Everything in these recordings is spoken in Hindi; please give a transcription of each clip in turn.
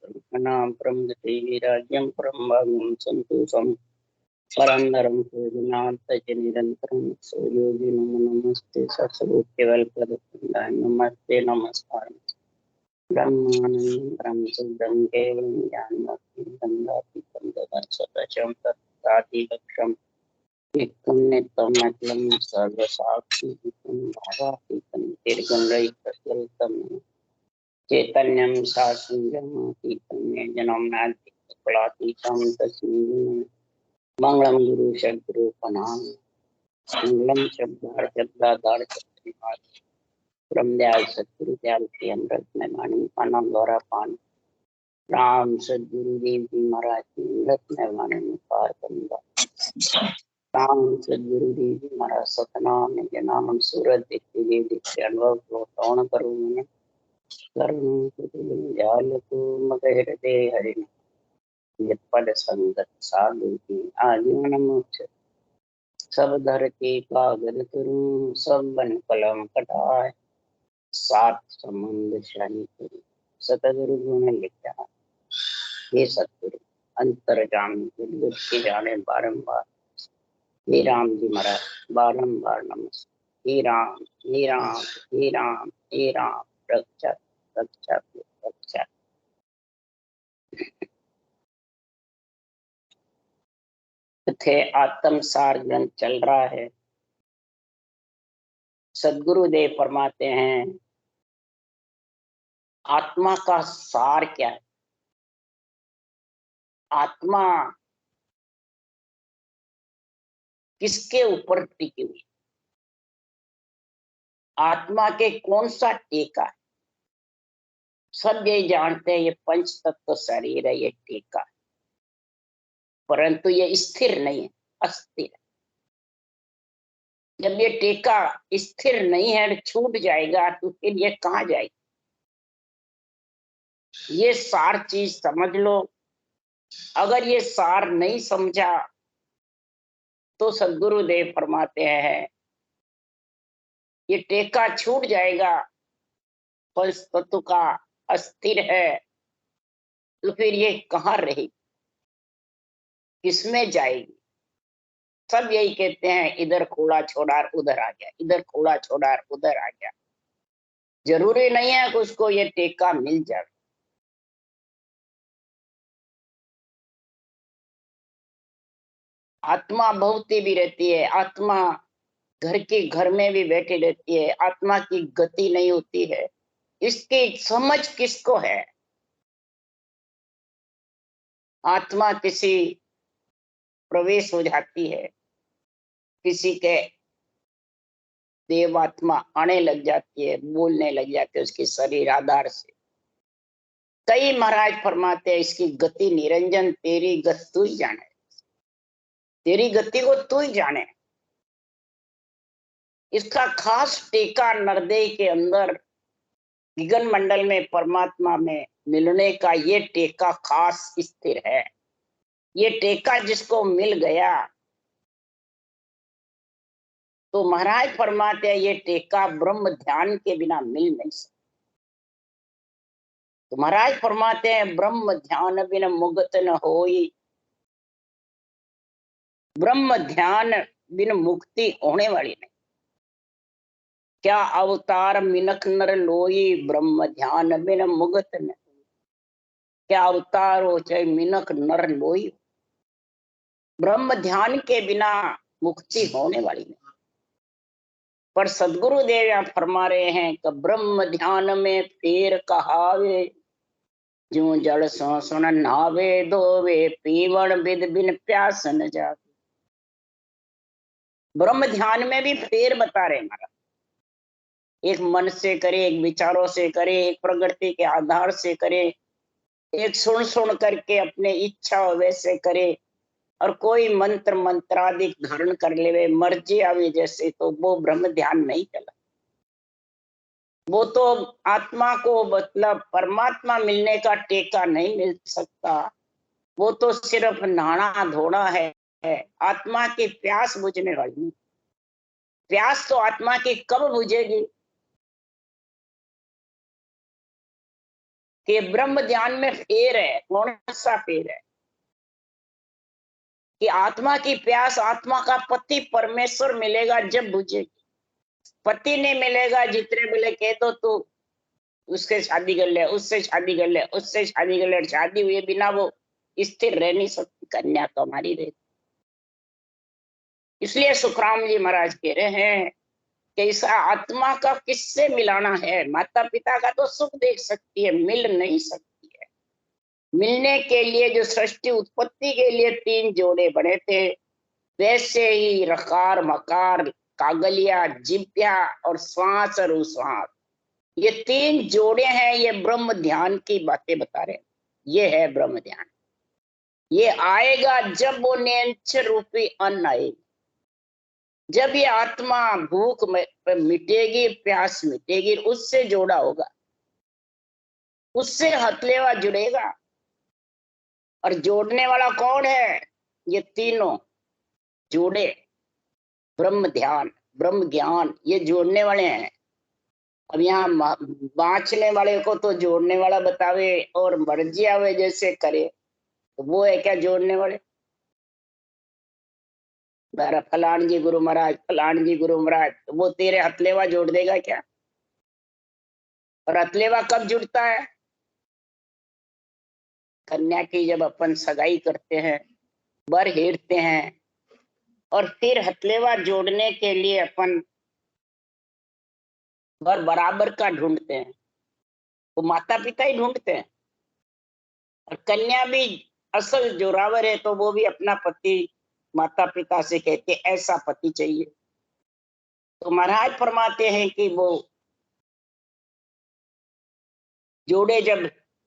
नाम प्रमगति विराज्यं परमभागं संतोषं परंदरं पूजनाथ निरंतरं सोयोगी नमो नमस्ते सत्सवोक्यवल्पदं नमस्ते नमस्कार ब्रह्मानंदं ब्रह्मशब्दं केवलं ज्ञानमतीतं दातीतं ददर्शतं तत्तातिलक्ष्यम् एकं नित्यं अखिलं सर्वसाक्षितं भावातीतं दीर्घं चैतन्यं शास्त्रं जन्म नातीतं तस्मै मंगलम गुरु सद्गुरु प्रणाम मंगलम शब्दार ब्रह्मदयाल सतगुरु दयाल के अमृत में वाणी पाना द्वारा पान राम सदगुरु देव जी महाराज की अमृत में वाणी में पार करूंगा राम सदगुरु देव जी महाराज सतनाम जनाम सूरत देखते देव देखते अनुभव को तौण करूँ मैंने करुण जाल को मग हृदय हरि पद संगत साधु की आजीवन मोक्ष सब धर के कागज करूं सब बन कलम कटाए सात संबंध शाही करूं सतगुरु गुण लिखा हे सतगुरु अंतर्जामी गुरु के जाने बारंबार हे राम जी महाराज बारंबार नमस्ते हे राम हे राम हे राम हे राम रक्षा रक्षा रक्षा। थे आत्मसार ग्रंथ चल रहा है। सदगुरुदेव फरमाते हैं आत्मा का सार क्या है। आत्मा किसके ऊपर टिकी हुई, आत्मा के कौन सा टेका है। सब ये जानते हैं ये पंच तत्व शरीर है, ये टेका है, परंतु ये स्थिर नहीं है, अस्थिर है। जब ये टेका स्थिर नहीं है, छूट जाएगा तो फिर ये कहाँ जाएगा। ये सार चीज समझ लो। अगर ये सार नहीं समझा तो सदगुरुदेव फरमाते हैं ये टेका छूट जाएगा, पंच तत्व का अस्थिर है, तो फिर ये कहाँ रहेगी, किसमें जाएगी। सब यही कहते हैं इधर खोला छोड़ा उधर आ गया, इधर खोला छोड़ा उधर आ गया। जरूरी नहीं है कि उसको ये टेका मिल जाए। आत्मा भौती भी रहती है, आत्मा घर के घर में भी बैठी रहती है, आत्मा की गति नहीं होती है। इसकी समझ किसको है। आत्मा किसी प्रवेश हो जाती है, किसी के देवात्मा आने लग जाती है, बोलने लग जाती है उसके शरीर आधार से। कई महाराज फरमाते हैं इसकी गति निरंजन, तेरी गति तू ही जाने, तेरी गति को तू ही जाने। इसका खास टेका नरदेह के अंदर गगन मंडल में परमात्मा में मिलने का ये टेका खास स्थिर है। ये टेका जिसको मिल गया तो महाराज फरमाते हैं ये टेका ब्रह्म ध्यान के बिना मिल नहीं सकता। तो महाराज फरमाते हैं ब्रह्म ध्यान बिन मुक्त न होई, ब्रह्म ध्यान बिन मुक्ति होने वाली नहीं। क्या अवतार मिनख नर लोई, ब्रह्म ध्यान बिन मुक्त न। क्या अवतार हो चाहे मिनख नर लोई, ब्रह्म ध्यान के बिना मुक्ति होने वाली नहीं। पर सदगुरु देव यहाँ फरमा रहे हैं कि ब्रह्म ध्यान में फेर कहावे, जो जल सो सुन नावे धोवे, पीवण विद बिन प्यास न जावे। ब्रह्म ध्यान में भी फेर बता रहे हमारा, एक मन से करे, एक विचारों से करे, एक प्रकृति के आधार से करे, एक सुन करके अपने इच्छा वैसे करे, और कोई मंत्र मंत्रादिक धारण कर ले मर्जी आवे जैसे, तो वो ब्रह्म ध्यान नहीं चला। वो तो आत्मा को मतलब परमात्मा मिलने का टेका नहीं मिल सकता। वो तो सिर्फ नहाना धोना है, आत्मा की प्यास बुझने वाली। प्यास तो आत्मा की कब बुझेगी, कि ब्रह्म ध्यान में फेर है। कौन सा फेर है? कि आत्मा की प्यास, आत्मा का पति परमेश्वर मिलेगा जब बुझेगी। पति नहीं मिलेगा, जितने बोले कह दो तू उससे शादी कर ले, उससे शादी कर ले, उससे शादी कर ले, शादी हुए बिना वो स्थिर रह नहीं सकती। कन्या तो हमारी रहती। इसलिए सुखराम जी महाराज कह रहे हैं कि इस आत्मा का किससे मिलाना है? माता पिता का तो सुख देख सकती है, मिल नहीं सकती है। मिलने के लिए जो सृष्टि उत्पत्ति के लिए 3 जोड़े बने थे, वैसे ही रकार मकार, कागलिया, जिभ्या और श्वास और उश्वास, ये 3 जोड़े हैं। ये ब्रह्म ध्यान की बातें बता रहे हैं। ये है ब्रह्म ध्यान। ये आएगा जब वो नेंचर रूपी अन्न आएगा, जब ये आत्मा भूख मिटेगी, प्यास मिटेगी, उससे जोड़ा होगा, उससे हथलेवा जुड़ेगा। और जोड़ने वाला कौन है? ये तीनों जोड़े, ब्रह्म ध्यान, ब्रह्म ज्ञान, ये जोड़ने वाले हैं। अब यहाँ बांचने वाले को तो जोड़ने वाला बतावे और मर्जी आवे जैसे करे, तो वो है क्या जोड़ने वाले? फलान जी गुरु महाराज, फलान जी गुरु महाराज, तो वो तेरे हथलेवा जोड़ देगा क्या? और हथलेवा कब जुड़ता है? कन्या की जब अपन सगाई करते हैं, बर हेरते हैं, और फिर हथलेवा जोड़ने के लिए अपन बर बराबर का ढूंढते हैं, वो माता पिता ही ढूंढते हैं। और कन्या भी असल जोरावर है तो वो भी अपना पति माता पिता से कहते ऐसा पति चाहिए। तो महाराज फरमाते हैं कि वो जोड़े जब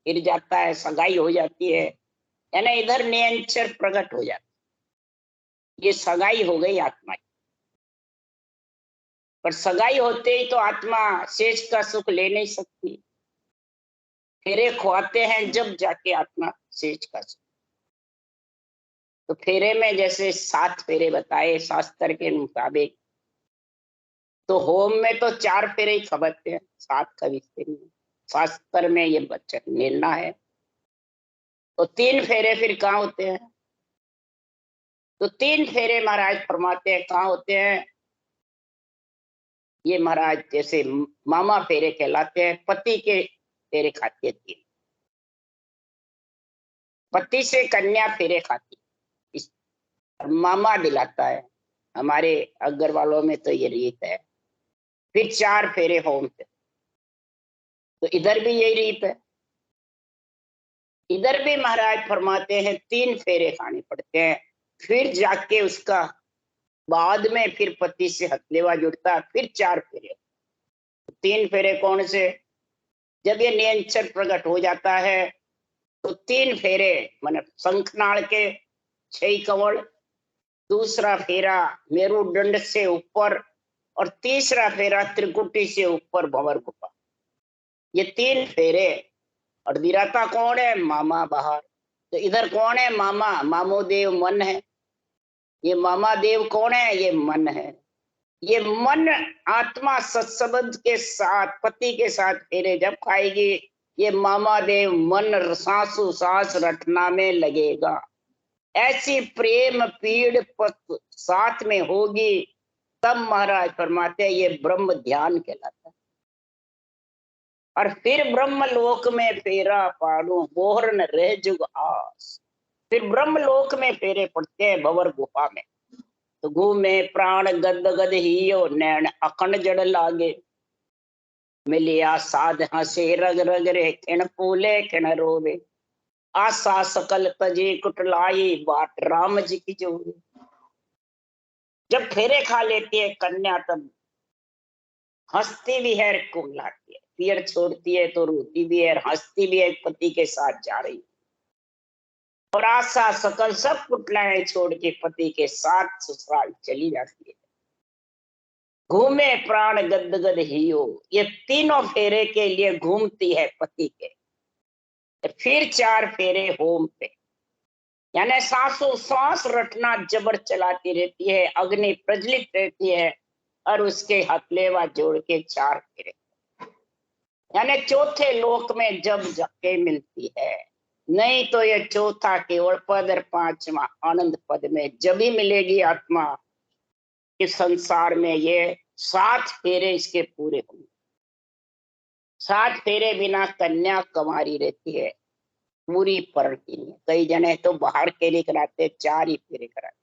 गिर जाता है, सगाई हो जाती है, यानी इधर नियंचर प्रकट हो जाता है, ये सगाई हो गई आत्मा की। पर सगाई होते ही तो आत्मा शेष का सुख ले नहीं सकती। फेरे खुआते हैं जब जाके आत्मा शेष का सुख। तो फेरे में जैसे 7 फेरे बताए शास्त्र के मुताबिक, तो होम में तो 4 फेरे ही खबरते हैं, 7 खरीदते नहीं। शास्त्र में ये बच्चा मिलना है। तो 3 फेरे फिर कहाँ होते हैं? तो 3 फेरे महाराज फरमाते हैं कहाँ होते हैं? ये महाराज जैसे मामा फेरे कहलाते हैं। पति के फेरे खाती है 3, पति से कन्या फेरे खाती इस मामा दिलाता है। हमारे अग्रवालों में तो ये रीत है। फिर 4 फेरे होम पे, तो इधर भी यही रीत है। इधर भी महाराज फरमाते हैं 3 फेरे खाने पड़ते हैं, फिर जाके उसका बाद में फिर पति से हथलेवा जुड़ता, फिर 4 फेरे। 3 फेरे कौन से? जब ये नियंचर प्रकट हो जाता है तो 3 फेरे, मतलब शंखनाल के 6 कवल, दूसरा फेरा मेरुदंड से ऊपर, और तीसरा फेरा त्रिकुटी से ऊपर भंवर गुफा। ये 3 फेरे। और दिराता कौन है? मामा बाहर। तो इधर कौन है? मामा, मामो देव मन है। ये मामा देव कौन है? ये मन है। ये मन आत्मा सत्संबंध के साथ पति के साथ फेरे जब खाएगी, ये मामा देव मन सांसु सांस रटना में लगेगा। ऐसी प्रेम पीड़ पत साथ में होगी, तब महाराज फरमाते हैं ये ब्रह्म ध्यान कहलाता है। और फिर ब्रह्म लोक में फेरा पाड़ू, बोहर न रह जुग आस। फिर ब्रह्म लोक में फेरे पड़ते हैं भंवर गुफा में। तो घूमे प्राण गद गद हियो, नैन अखंड जड़ लागे, मिलिया साध हसे रग रग रे, खिण फूले खिण रोवे, आशा सकल तजे कुटलाई, बाट राम जी की जोरे। जब फेरे खा लेती है कन्या, तब हंसती भी है, कुमलाती है, पियर छोड़ती है तो रोती भी है, हंसती भी है, पति के साथ जा रही। और आशा सकल सब कुटलाएं छोड़ के पति के साथ ससुराल चली जाती है। घूमे प्राण गद गद हियो, ये तीनों फेरे के लिए घूमती है पति के। फिर 4 फेरे होम पे, यानी सांसों सांस रटना जबर चलाती रहती है, अग्नि प्रज्वलित रहती है, और उसके हथलेवा जोड़ के 4 फेरे। यानी चौथे लोक में जब जाके मिलती है, नहीं तो ये चौथा केवल पद और पांचवा आनंद पद में जब ही मिलेगी आत्मा। इस संसार में ये 7 फेरे इसके पूरे होंगे। 7 फेरे बिना कन्या कुंवारी रहती है, पूरी पलटी नहीं। कई जने तो बाहर के लिए कराते, 4 ही फेरे कराते।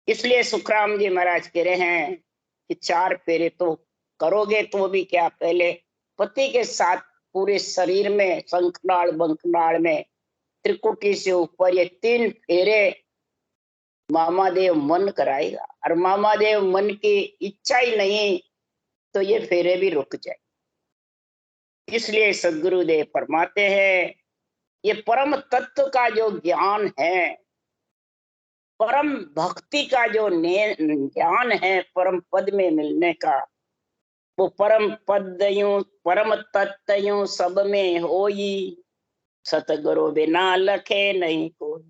इसलिए सुखराम जी महाराज कह रहे हैं कि 4 फेरे तो करोगे तो भी क्या, पहले पति के साथ पूरे शरीर में शंखनाल बंखनाल में त्रिकुटी से ऊपर ये 3 फेरे मामादेव मन कराएगा। और मामादेव मन की इच्छा ही नहीं तो ये फेरे भी रुक जाए। इसलिए सदगुरुदेव फरमाते हैं ये परम तत्व का जो ज्ञान है, परम भक्ति का जो ज्ञान है, परम पद में मिलने का, वो परम पद यूं परम तत्व यूं सब में होई, सतगुरु बिना लखे नहीं कोई।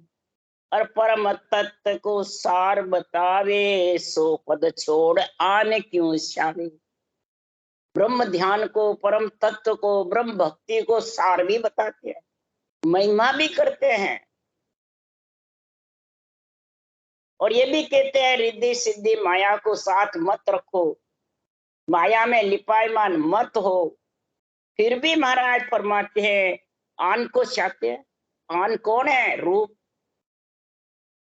और परम तत्व को सार बतावे, सो पद छोड़ आन क्यों श्यावे। ब्रह्म ध्यान को, परम तत्व को, ब्रह्म भक्ति को सार भी बताते हैं, महिमा भी करते हैं। और ये भी कहते हैं रिद्धि सिद्धि माया को साथ मत रखो, माया में लिपायमान मत हो। फिर भी महाराज फरमाते हैं आन को चाहते हैं। आन कौन है? रूप।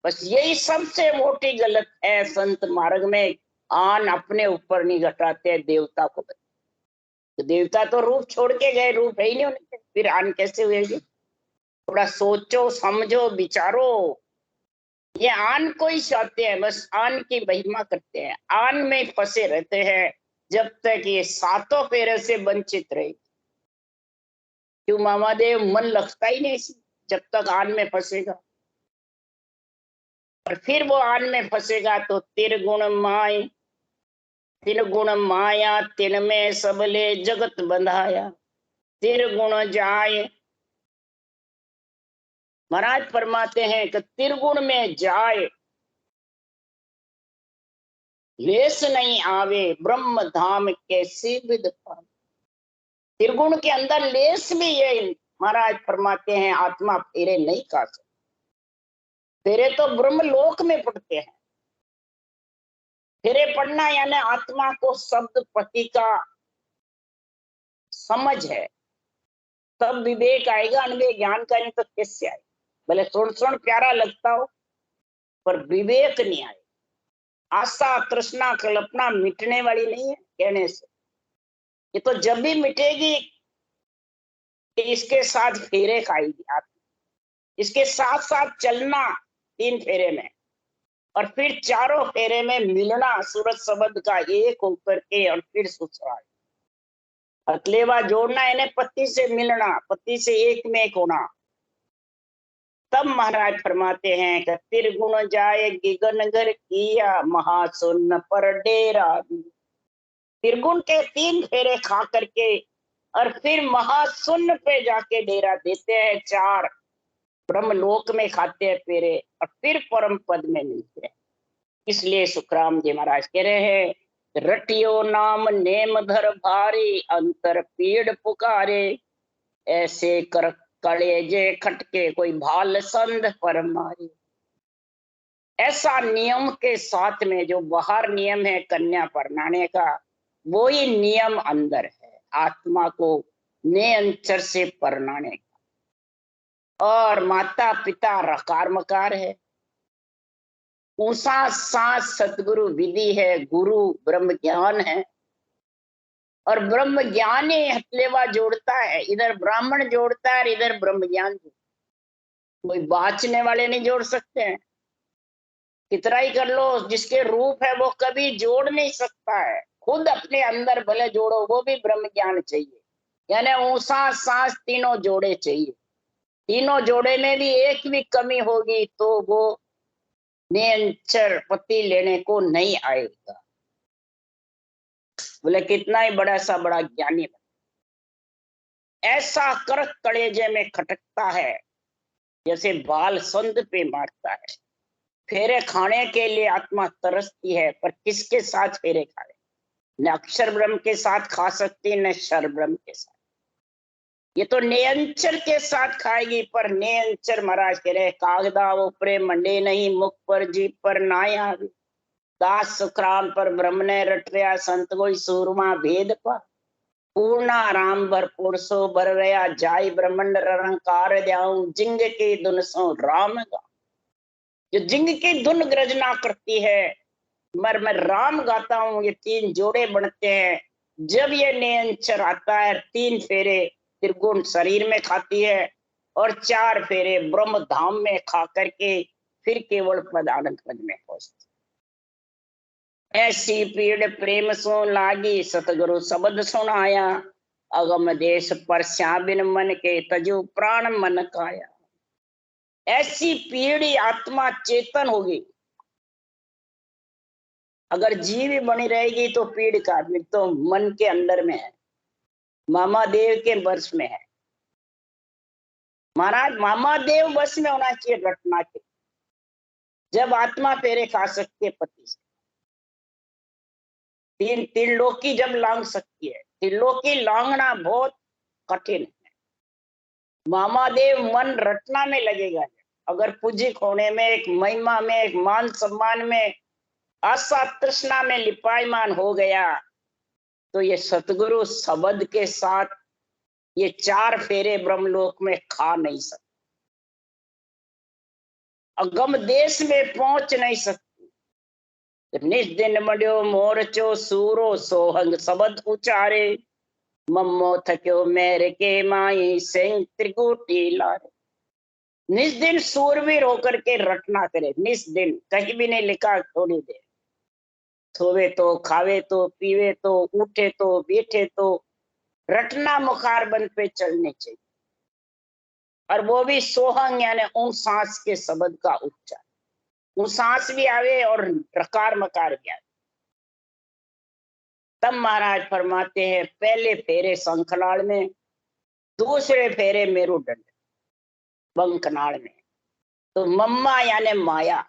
बस यही सबसे मोटी गलत है संत मार्ग में। आन अपने ऊपर नहीं घटाते, देवता को। तो देवता तो रूप छोड़ के गए, रूप है ही नहीं उनके, फिर आन कैसे हुएगी? थोड़ा सोचो समझो विचारो। ये आन को ही चाहते हैं, बस आन की महिमा करते हैं, आन में फंसे रहते हैं जब तक ये 7 फेरे से वंचित रहे। क्यों मामादेव? मन लगता ही नहीं जब तक आन में फंसेगा। और फिर वो आन में फंसेगा तो तिरगुण माय, 3 गुण माया, 3 में सबले जगत बंधाया। तिरगुण जाए, महाराज फरमाते हैं कि तिरगुण में जाए लेस नहीं आवे, ब्रह्म धाम कैसे विद पावे। त्रिगुण के अंदर लेस भी ये महाराज फरमाते हैं आत्मा फेरे नहीं खा सकती। फेरे तो ब्रह्म लोक में पड़ते हैं। फेरे पढ़ना यानी आत्मा को शब्द पति का समझ है, तब विवेक आएगा। अनवे ज्ञान का नहीं तो कैसे आएगा? भले सुन प्यारा लगता हो पर विवेक नहीं आएगा। आशा तृष्णा कल्पना मिटने वाली नहीं है कहने से, ये तो जब भी मिटेगी कि इसके साथ फेरे खाएगी आत्मा। इसके साथ साथ चलना 3 फेरे में, और फिर 4 फेरे में मिलना सूरज शब्द का एक होकर के, और फिर ससुराल हथलेवा जोड़ना, इन्हें पति से मिलना, पति से एक में एक होना। तब महाराज फरमाते हैं कि त्रिगुण जाए गिगनगर किया, महासुन्न पर डेरा। त्रिगुण के 3 फेरे खा करके और फिर महाशून्य पे जाके डेरा देते हैं। 4 ब्रह्मलोक में खाते हैं फेरे और फिर परम पद में मिलते हैं। इसलिए सुखराम जी महाराज कह रहे हैं रटियो नाम नेम धर भारी, अंतर पीड़ पुकारे, ऐसे कर कलेजे खटके कोई भाल संध पर मारे। ऐसा नियम के साथ में जो बाहर नियम है कन्या परनाने का, वो ही नियम अंदर है आत्मा को नियंत्रण से परनाने का। और माता पिता रकार मकार है, ऊषा सांस सतगुरु विधि है, गुरु ब्रह्म ज्ञान है। और ब्रह्म ज्ञान ही हथलेवा जोड़ता है, इधर ब्राह्मण जोड़ता है इधर ब्रह्म ज्ञान। कोई बाचने वाले नहीं जोड़ सकते हैं, कितना ही कर लो, जिसके रूप है वो कभी जोड़ नहीं सकता है। खुद अपने अंदर भले जोड़ो, वो भी ब्रह्म ज्ञान चाहिए। यानी ऊषा सांस तीनों जोड़े चाहिए। तीनों जोड़े में भी एक भी कमी होगी तो वो नियंचर पति लेने को नहीं आएगा। बोले कितना ही बड़ा सा बड़ा ज्ञानी ऐसा कर कलेजे में खटकता है जैसे बाल संद पे मारता है। फेरे खाने के लिए आत्मा तरसती है, पर किसके साथ फेरे खाए? न अक्षर ब्रह्म के साथ खा सकती न क्षर ब्रह्म के साथ। ये तो नियंचर के साथ खाएगी, पर नियंचर महाराज कह रहे कागदा वो प्रेम मंडे नहीं, मुख पर जीप पर नाया दास सुखराम पर ब्रह्म ने रटरिया, संत कोई सूरमा भेद पर पूर्णा राम भरपूर सो भर रहा, जाय ब्रह्मंड रंकार द्याऊं, जिंग की धुन सो राम गा। जो जिंग की धुन गर्जना करती है, मैं राम गाता हूं, ये तीन जोड़े बनते हैं। जब ये नियंचर आता है, 3 फेरे त्रिगुण शरीर में खाती है और 4 फेरे ब्रह्म धाम में खा करके फिर केवल पद आनंद पद में पहुंचती। ऐसी पीड़ प्रेम सो लागी, सतगुरु शब्द सुनाया, अगम देश पर श्याबिन मन के तजु प्राण मन काया। ऐसी पीड़ी आत्मा चेतन होगी, अगर जीव बनी रहेगी तो पीड़ का तो मन के अंदर में है, मामा देव के वश में है। महाराज मामा देव वश में होना चाहिए रटना के, जब आत्मा फेरे खा सकती है पति से, तीन लोकी जब लांग सकती है। त्रिलोकी लांगना बहुत कठिन है। मामा देव मन रटना में लगेगा, अगर पूजिक होने में, एक महिमा में, एक मान सम्मान में, आशा तृष्णा में लिपायमान हो गया, तो ये सतगुरु शब्द के साथ ये 4 फेरे ब्रह्मलोक में खा नहीं सकते, अगम देश में पहुंच नहीं सकती। निज दिन मड्यो मोरचो सूरो सोहंग शब्द उचारे, मम्मो थक्यो मेरे के माई सिंह त्रिकुटी लारे। निज दिन सूरवीर होकर के रटना करे, निज दिन कहीं भी नहीं लिखा थोड़ी देर, सोवे तो खावे तो पीवे तो उठे तो बैठे तो रटना मुखार बंद पे चलने चाहिए, और वो भी सोहंग यानी ऊं सांस के शब्द का उच्चार, ऊं सांस भी आवे और रकार मकार भी आवे। तब महाराज फरमाते हैं पहले फेरे शंखनाल में, दूसरे फेरे मेरुदंड बंकनाल में। तो मम्मा यानी माया,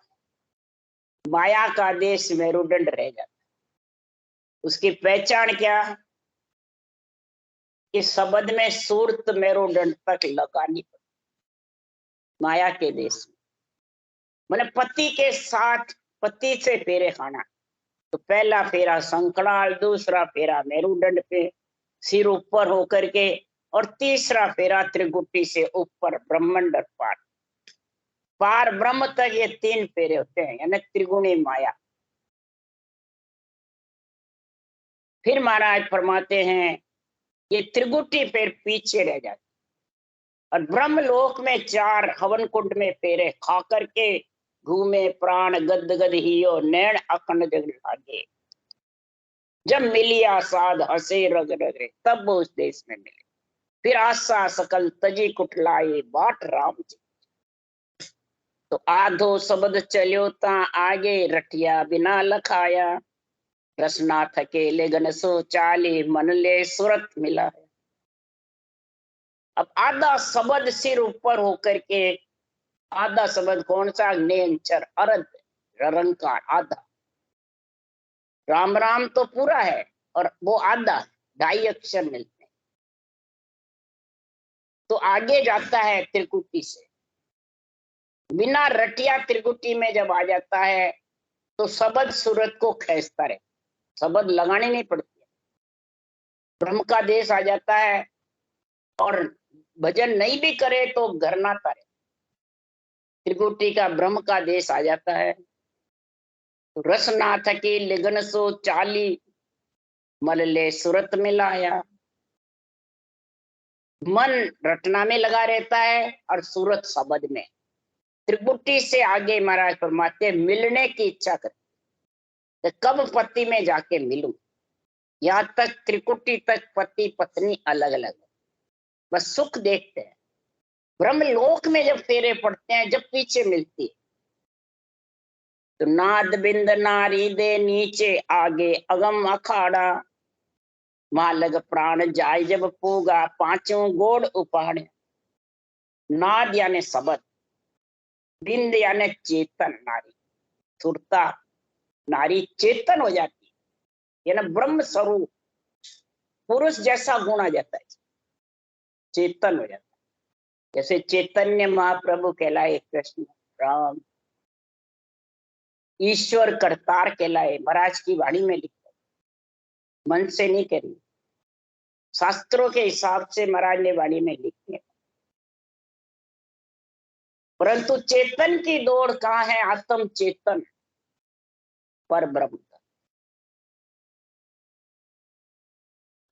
माया का देश मेरुदंड रह जाता। उसकी पहचान क्या, इस शब्द में सूरत मेरुदंड तक लगानी पड़ती, माया के देश में। मैंने पति के साथ पति से फेरे खाना, तो पहला फेरा शंखनाल, दूसरा फेरा मेरुदंड पे सिर ऊपर होकर के, और तीसरा फेरा त्रिगुटी से ऊपर ब्रह्मांड पार, पार ब्रह्म तक ये 3 फेरे होते हैं, यानी त्रिगुणी माया। फिर महाराज फरमाते हैं ये त्रिगुटी फिर पीछे रह जाती, और ब्रह्मलोक में 4 हवन कुंड में फेरे खा करके घूमे प्राण गद गद हियो, नैन अखंड जग लागे। जब मिली आसाद हंसे रग रगे, तब वो उस देश में मिले। फिर आशा सकल तजी कुटलाई, बाट राम जी। तो आधो शब्द चलियो ता आगे, रटिया बिना लखाया, रसना थके लेगन सो चाली, मन ले सुरत मिला है। अब आधा शब्द सिर ऊपर होकर के, आधा शब्द कौन सा, नेंचर अरद रंकार आधा, राम राम तो पूरा है और वो आधा 2.5 अक्षर मिलते हैं। तो आगे जाता है त्रिकुटी से, बिना रटिया त्रिकुटी में जब आ जाता है तो शब्द सूरत को खींचता रहे, शब्द लगानी नहीं पड़ती है, ब्रह्म का देश आ जाता है, और भजन नहीं भी करे तो घर ना तारे, त्रिकुटी का ब्रह्म का देश आ जाता है। तो रस ना थकी लिगन सो चाली, मल ले सूरत मिलाया। मन रटना में लगा रहता है और सूरत शब्द में। त्रिकुटी से आगे महाराज फरमाते मिलने की इच्छा करते, तो कब पति में जाके मिलूं। यहाँ तक त्रिकुटी तक पति पत्नी अलग अलग है, बस सुख देखते हैं। ब्रह्मलोक में जब फेरे पड़ते हैं, जब पीछे मिलती है, तो नाद बिंद नारी दे नीचे आगे अगम अखाड़ा, मालग प्राण जाय जब पूगा, 5 गोड़ उपाड़े। नाद यानी शब्द, बिंद यानी चेतन नारी, सुरता नारी चेतन हो जाती है, ये ना ब्रह्म स्वरूप पुरुष जैसा गुण आ जाता है, चेतन हो जाता है। जैसे चैतन्य महाप्रभु कहलाए कृष्ण राम, ईश्वर करतार कहलाए, महाराज की वाणी में लिखा, मन से नहीं करी, शास्त्रों के हिसाब से महाराज ने वाणी में लिखी है। परंतु चेतन की दौड़ कहाँ है? आत्म चेतन पर ब्रह्म,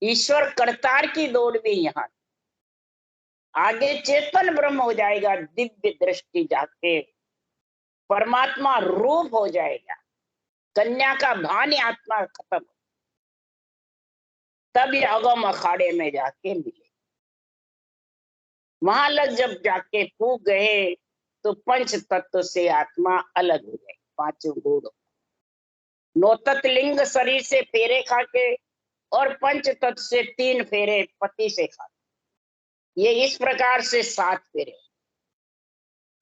ईश्वर करतार की दौड़ भी यहाँ। आगे चेतन ब्रह्म हो जाएगा, दिव्य दृष्टि जाके परमात्मा रूप हो जाएगा, कन्या का भान आत्मा खत्म, तब ये अगम अखाड़े में जाके मिले। वहां लग जब जाके फूक गए तो पंच तत्व से आत्मा अलग हो जाए, पांचों गुण। नौ तत्व लिंग शरीर से फेरे खाके और पंच तत्व से 3 फेरे पति से खा, ये इस प्रकार से 7 फेरे,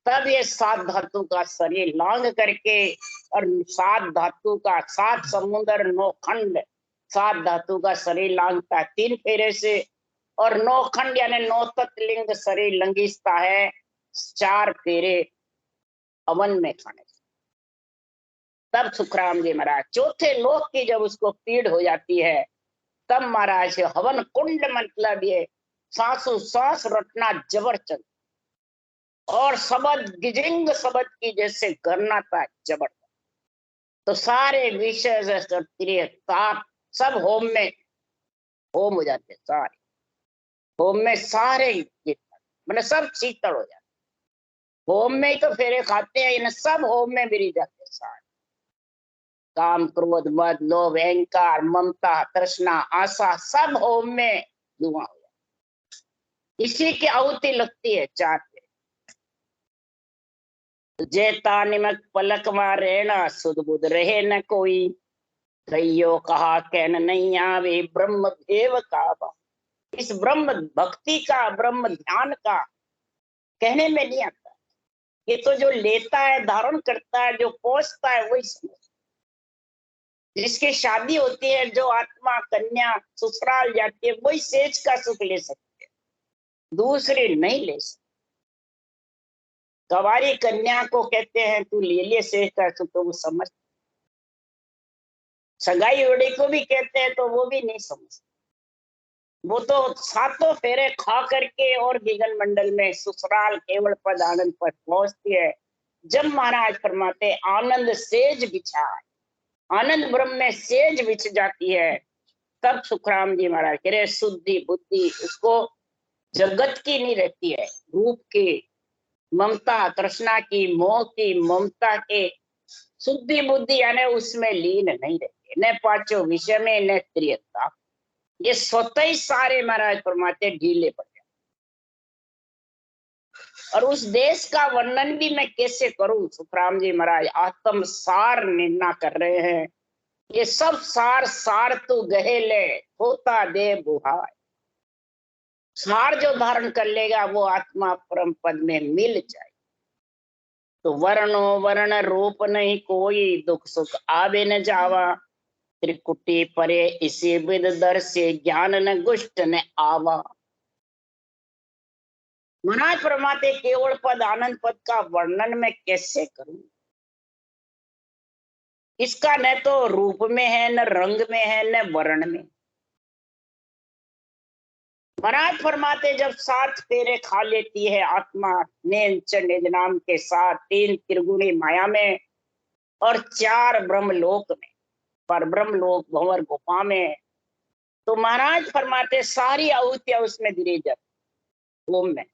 तब ये 7 धातु का शरीर लांग करके और 7 धातु का 7 समुद्र 9 खंड 7 धातु का शरीर लांगता है 3 फेरे से, और 9 खंड यानी 9 तत्व लिंग शरीर लंघिस्ता है 4 फेरे अवन में खाने से। तब सुखराम जी महाराज चौथे लोक की जब उसको पीड़ हो जाती है, तब महाराज हवन कुंड मतलब ये सांसों सांस रटना जबरदस्त, और शब्द गिजिंग शब्द की जैसे करना था जबरदस्त। तो सारे विषय ताप सब होम में होम हो जाते, सारे होम में सारे मतलब सब शीतल हो जाते, होम में ही तो फेरे खाते हैं, इन सब होम में गिरी जाते सारे। काम क्रोध मद लोभ अहंकार ममता तृष्णा आशा सब होम में धुआं हो जाता, इसी की आहुति लगती है 4 पे। जेता निमक पलक मार रहना सुध बुध रहे न कोई, कहियो कहा कहन नहीं आवे ब्रह्म देव का। इस ब्रह्म भक्ति का ब्रह्म ध्यान का कहने में नहीं आता, ये तो जो लेता है धारण करता है जो पहुंचता है वही समझ। जिसकी शादी होती है, जो आत्मा कन्या ससुराल जाती है, वही सेज का सुख ले सकते हैं, दूसरे नहीं ले सकते। गवारी कन्या को कहते हैं तू ले ले सेज का सुख, तो वो समझ। सगाई उड़ी को भी कहते हैं तो वो भी नहीं समझते, वो तो 7 फेरे खा करके और गगन मंडल में ससुराल केवल पद आनंद पर पहुंचती है। जब महाराज फरमाते आनंद सेज बिछा, आनंद ब्रह्म में सेज बिछ जाती है, तब सुखराम जी महाराज कह रहे शुद्धि बुद्धि उसको जगत की नहीं रहती है, रूप की ममता तृष्णा की मोह की ममता के शुद्धि बुद्धि यानी उसमें लीन नहीं रहती, न पांचों विषय में न त्रियता, ये स्वतः ही सारे महाराज फरमाते ढीले पड़ जाए। और उस देश का वर्णन भी मैं कैसे करूं? सुखराम जी महाराज आत्म सार निर्णय कर रहे हैं, ये सब सार सार तो गहेले होता दे बुहाय, सार जो धारण कर लेगा वो आत्मा परम पद में मिल जाए। तो वर्णो वर्ण रूप नहीं कोई, दुख सुख आवे न जावा, त्रिकुटी परे इसी विद दर से ज्ञान न गुष्ट न आवा। महाराज फरमाते केवल पद आनंद पद का वर्णन मैं कैसे करूं? इसका न तो रूप में है, न रंग में है, न वर्ण में। महाराज फरमाते जब 7 फेरे खा लेती है आत्मा नेम निज नाम के साथ 3 त्रिगुणी माया में और 4 ब्रह्मलोक में, पर ब्रह्मलोक भंवर गुफा में, तो महाराज फरमाते सारी आहुतियां उसमें गिरी जाती ओम में,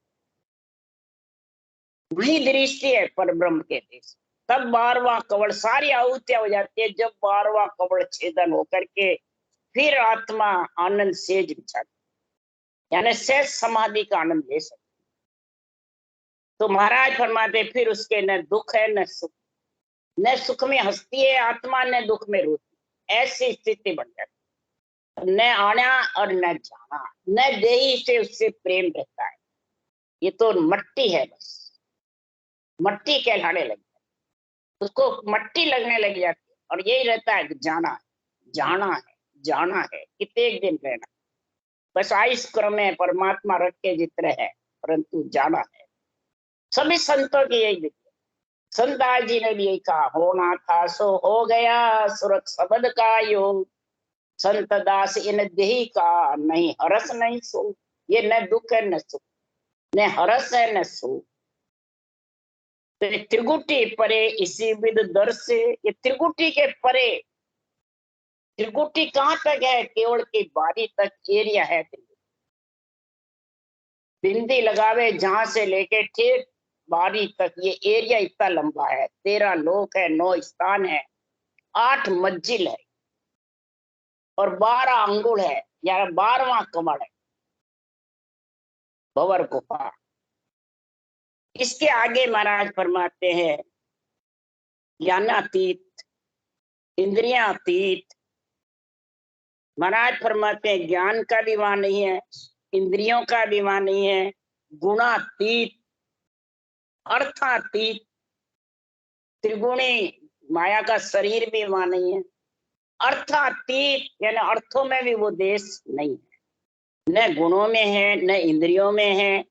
वही दृष्टि है पर ब्रह्म के देश। तब 12वां कवड़ सारी आहुतियां हो जाती है, जब 12वां कवड़ छेदन होकर के फिर आत्मा आनंद सेज बिछाती, यानी सहज समाधि का आनंद ले सकते। तो महाराज फरमाते फिर उसके न दुख है न सुख, न सुख में हंसती है आत्मा न दुख में रोती, ऐसी स्थिति बन जाती, न आना और न जाना, न देही से उससे प्रेम रहता है, ये तो मट्टी है, बस मट्टी कहलाने लगी, उसको मट्टी लगने लग जाती है, और यही रहता है कि जाना है जाना है जाना है, कितने दिन रहना, बस आयुष क्रम में परमात्मा रख के जितने है, परंतु जाना है। सभी संतों की यही विधि। संतदास जी ने भी यही कहा, होना था सो हो गया, सुरत शब्द का योग, संत दास इन देही का, नहीं हरस नहीं सुख। ये न दुख है न सुख, न हरस है न सुख। त्रिगुटी परे इसी विद दर से, ये त्रिगुटी के परे, त्रिगुटी कहाँ तक है, केवल की बारी तक एरिया है। बिंदी लगावे जहां से लेके ठीक बारी तक, ये एरिया इतना लंबा है। 13 लोक है, 9 स्थान है, 8 मंजिल है और 12 अंगुल है, या 12वां कमल है, भंवर गुफा। इसके आगे महाराज फरमाते हैं ज्ञानातीत, इंद्रियातीत। महाराज फरमाते हैं ज्ञान का भी वहां नहीं है, इंद्रियों का भी वहां नहीं है, गुणातीत, अर्थातीत, त्रिगुणी माया का शरीर भी वहां नहीं है, अर्थातीत यानी अर्थों में भी वो देश नहीं है, न गुणों में है, न इंद्रियों में है,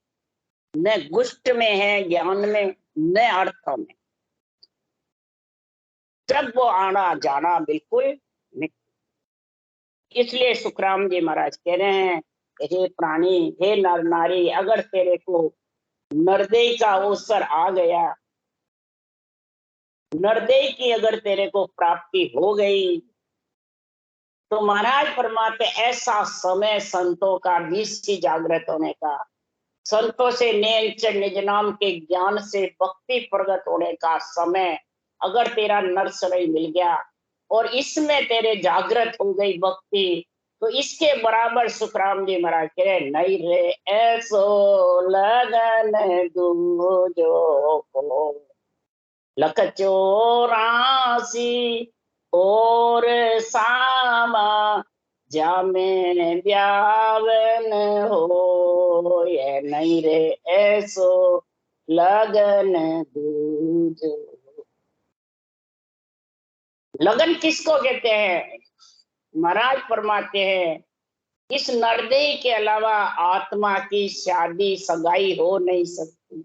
न गुष्ट में है, ज्ञान में, न अर्थों में। जब वो आना जाना बिल्कुल नहीं। इसलिए सुखराम जी महाराज कह रहे हैं, हे प्राणी, हे नर नारी, अगर तेरे को नरदेह का अवसर आ गया, नरदेह की अगर तेरे को प्राप्ति हो गई, तो महाराज फरमाते ऐसा समय संतों का बीसी जागृत होने का, संतों से नेचर निज नाम के ज्ञान से भक्ति प्रगट होने का समय अगर तेरा नरसरई मिल गया और इसमें तेरे जागृत हो गई भक्ति, तो इसके बराबर सुखराम जी महाराज कह रहे, नहीं रे ऐसो लगन दूजो को, लख 84 और सामा जामे ब्यावन हो, ये नहीं रे ऐसो लगन दूजो। लगन किसको कहते हैं? महाराज फरमाते हैं, इस नरदेह के अलावा आत्मा की शादी सगाई हो नहीं सकती।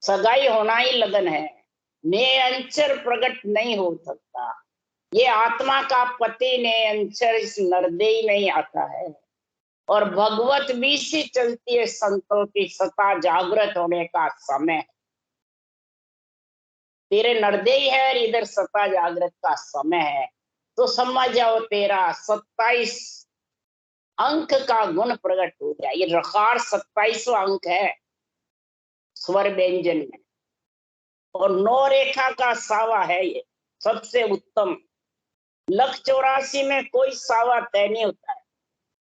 सगाई होना ही लगन है, नेअंचर प्रकट नहीं हो सकता। ये आत्मा का पति नेअंचर इस नरदेह में ही आता है और भगवत बीसी चलती है संतों की सता जागृत होने का समय। तेरे नरदेह है और इधर सता जागृत का समय है, तो समझ जाओ तेरा 27 अंक का गुण प्रकट हो गया। ये रकार 27वां अंक है स्वर व्यंजन में, और 9 रेखा का सावा है ये सबसे उत्तम। लख 84 में कोई सावा तय नहीं होता है,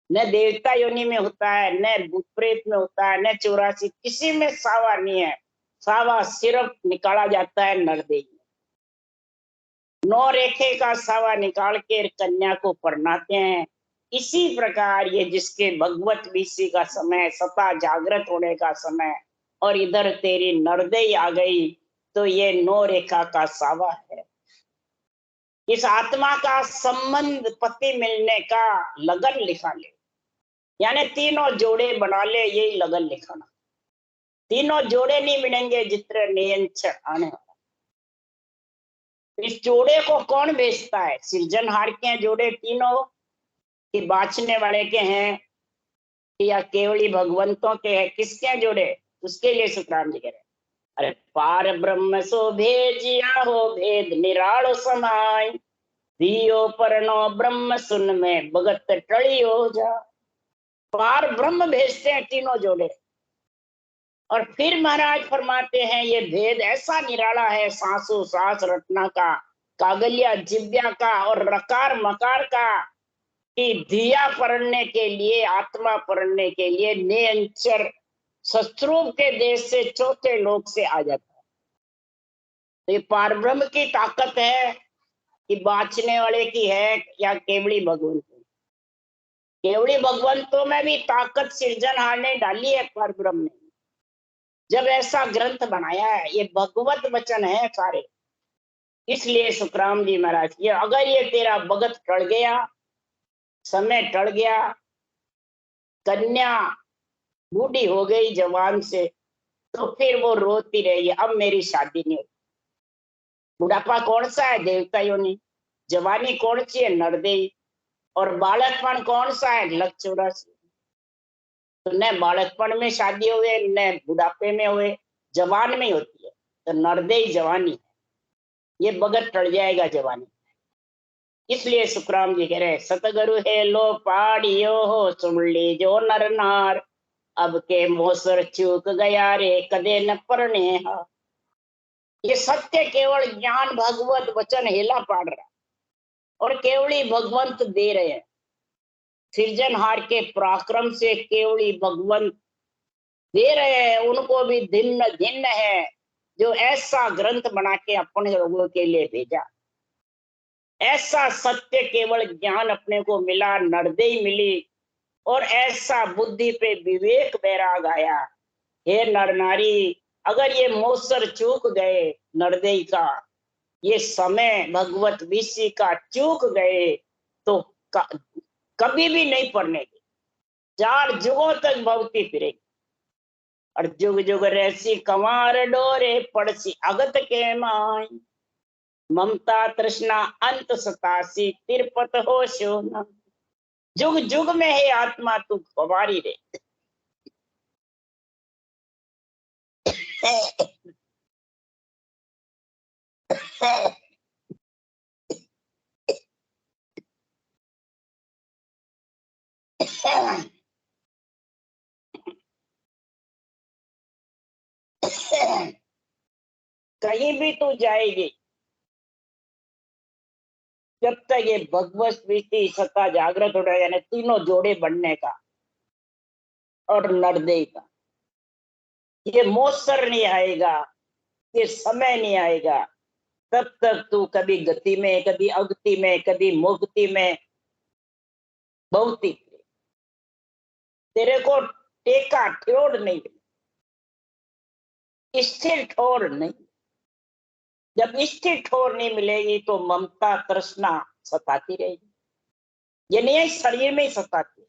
न देवता योनि में होता है, न भूत प्रेत में होता है, न 84, किसी में सावा नहीं है। सावा सिर्फ निकाला जाता है नरदेह में। 9 रेखे का सावा निकाल के कन्या को परनाते हैं। इसी प्रकार ये जिसके भगवत बीसी का समय, सता जागृत होने का समय, और इधर तेरी नरदेह आ गई, तो ये 9 रेखा का सावा है। इस आत्मा का संबंध पति मिलने का लगन लिखा ले, यानी तीनों जोड़े बना ले, यही लगन लिखाना। तीनों जोड़े नहीं मिलेंगे जितने नियंत्रण आने वाला। इस जोड़े को कौन बेचता है? सृजनहार के जोड़े तीनों कि बाँचने वाले के हैं, या केवली भगवंतों के हैं? किसके जोड़े? उसके लिए सुखराम जी कह रहे हैं, अरे पार ब्रह्म सो भेजिया हो भेद निरालो समाय, दियो परनो ब्रह्म सुन में भगत टड़ी हो जा। पार ब्रह्म भेजते हैं तीनों जोड़े, और फिर महाराज फरमाते हैं ये भेद ऐसा निराला है, सांसो सांस रटना का, कागलिया जिब्या का और रकार मकार का, कि दिया पढ़ने के लिए, आत्मा पढ़ने के लिए नियंचर शत्रु के देश से, चौथे लोक से आ जाता है। तो ये पारब्रह्म की ताकत है कि बाँचने वाले की है, या केवली भगवंत? केवली भगवंतों में भी ताकत सृजनहार ने डाली है पारब्रह्म ने, जब ऐसा ग्रंथ बनाया है। ये भगवत वचन है सारे। इसलिए सुखराम जी महाराज, ये अगर ये तेरा भगत टल गया समय टल गया, कन्या बूढ़ी हो गई जवान से, तो फिर वो रोती रही, अब मेरी शादी नहीं होगी। बुढ़ापा कौन सा है? देवताओं ने। जवानी कौन सी है? नरदेई। और बालकपन कौन सा है? लक 84। तो न बालकपन में शादी हुए, न बुढ़ापे में हुए, जवान में होती है। तो नरदेई जवानी है, ये बगत टल जाएगा जवानी। इसलिए सुखराम जी कह रहे सतगुरु है लो पाड़ियो हो, सुन ली जो नर नार, अब के मोसर चूक गया रे कदे न परने हा। ये सत्य केवल ज्ञान भगवत वचन हेला पाड़ रहा, और केवली भगवंत दे रहे हैं। सृजनहार के पराक्रम से केवली भगवंत दे रहे हैं, उनको भी भिन्न भिन्न है, जो ऐसा ग्रंथ बना के अपने लोगों के लिए भेजा। ऐसा सत्य केवल ज्ञान अपने को मिला, नरदेई मिली, और ऐसा बुद्धि पे विवेक बैराग आया। हे नर नारी, अगर ये मौसर चूक गए नरदेई का, ये समय भगवत विषय का चूक गए, तो कभी भी नहीं पढ़ने की, 4 जुगों तक भवती फिरेगी। और जुग जुग रहसी कंवार डोरे, पड़सी अगत के माई, ममता तृष्णा अंत सतासी, तिरपत हो शोना। जुग जुग में है आत्मा तू कंवारी रे। कहीं भी तू जाएगी, जब तक ये भगवत प्रीति सत्ता जागृत हो रहा है, यानी तीनों जोड़े बनने का और नरदेई का, ये मौसर नहीं आएगा, ये समय नहीं आएगा, तब तक तू कभी गति में, कभी अगति में, कभी मुक्ति में भौतिक, तेरे को टेका ठोड़ नहीं, स्थिर ठोर नहीं। जब स्थिर ठोर नहीं मिलेगी तो ममता तृष्णा सताती रहेगी। ये नहीं है शरीर में ही सताती,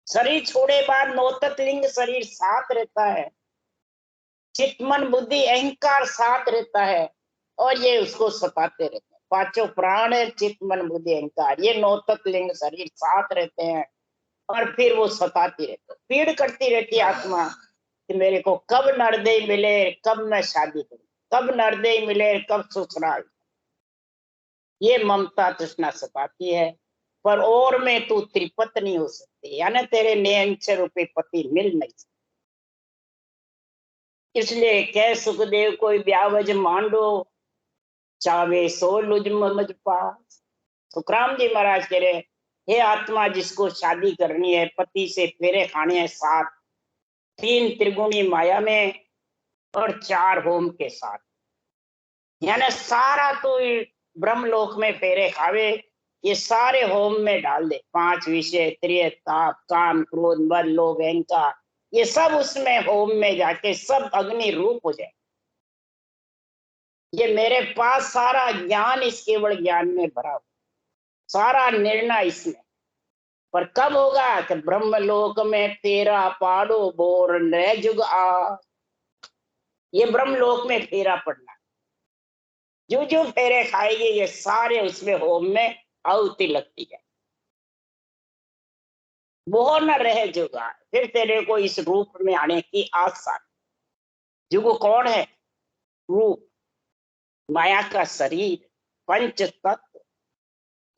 शरीर छोड़े बाद नौतत लिंग शरीर साथ रहता है, चित्त मन बुद्धि अहंकार साथ रहता है, और ये उसको सताते रहते हैं। 5 प्राण है, चित्त मन बुद्धि अहंकार, ये नौतत लिंग शरीर साथ रहते हैं, और फिर वो सताती रहती है, पीड़ करती रहती है आत्मा कि मेरे को कब नरदेई मिले, कब मैं शादी करूं, कब नरदेई मिले, कब ससुराल। ये ममता तृष्णा सताती है, पर और में तू त्रिपत नहीं हो सकती, यानी तेरे नियंच रूपी पति मिल नहीं सकते। इसलिए कह सुखदेव कोई ब्यावज मांडो, चावे सो लुज मज पास। सुखराम जी महाराज कह रहे, हे आत्मा, जिसको शादी करनी है, पति से फेरे खाने हैं 7, 3 त्रिगुणी माया में और 4 होम के साथ, यानी सारा तो ब्रह्मलोक में फेरे खावे, ये सारे होम में डाल दे। 5 विषय, त्रिय ताप काम क्रोध मद लोभ अहंकार, ये सब उसमें होम में जाके सब अग्नि रूप हो जाए। ये मेरे पास सारा ज्ञान इस केवल ज्ञान में भरा हो, सारा निर्णय इसमें। पर कब होगा कि ब्रह्मलोक में फेरा पाड़ो बोर नए जुग आ। ये ब्रह्मलोक में फेरा पड़ना, जो जो फेरे खाएंगे ये सारे उसमें होम में आहुति लगती है। वो न रहे जुगा, फिर तेरे को इस रूप में आने की आशा। जुग कौन है? रूप, माया का शरीर, पंच तत्व,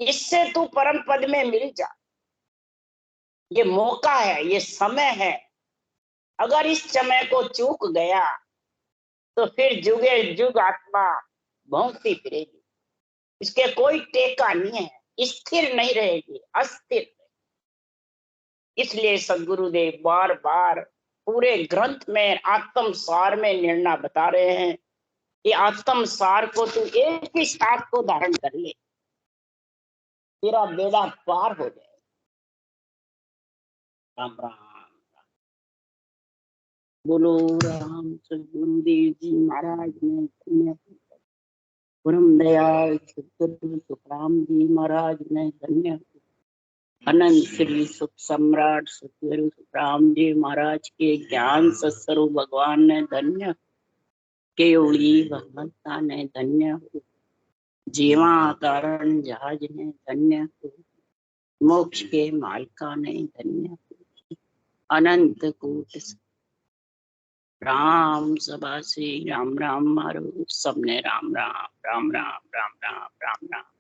इससे तू परम पद में मिल जा। ये मौका है, ये समय है। अगर इस समय को चूक गया तो फिर जुगे जुग आत्मा भौंकती फिरेगी, इसके कोई टेका नहीं है, स्थिर नहीं रहेगी, अस्थिर। इसलिए सदगुरुदेव बार बार पूरे ग्रंथ में आत्म सार में निर्णय बता रहे हैं कि आत्म सार को तू एक ही साथ को धारण कर ले, तेरा बेड़ा पार हो जाए। राम राम। बोलो राम सदगुरुदेव जी महाराज ने, परम दयाल सदगुरु सुखराम जी महाराज ने धन्य। अनंत श्री सुख सम्राट सतगुरु राम जी महाराज के ज्ञान सत्स्वरूप भगवान ने धन्य केवली भगवंता ने धन्य जीवा कारण जहाज ने धन्य मोक्ष के मालिका ने धन्य अनंत कूट राम सभा से राम राम मारो सबने राम राम राम राम राम राम राम राम।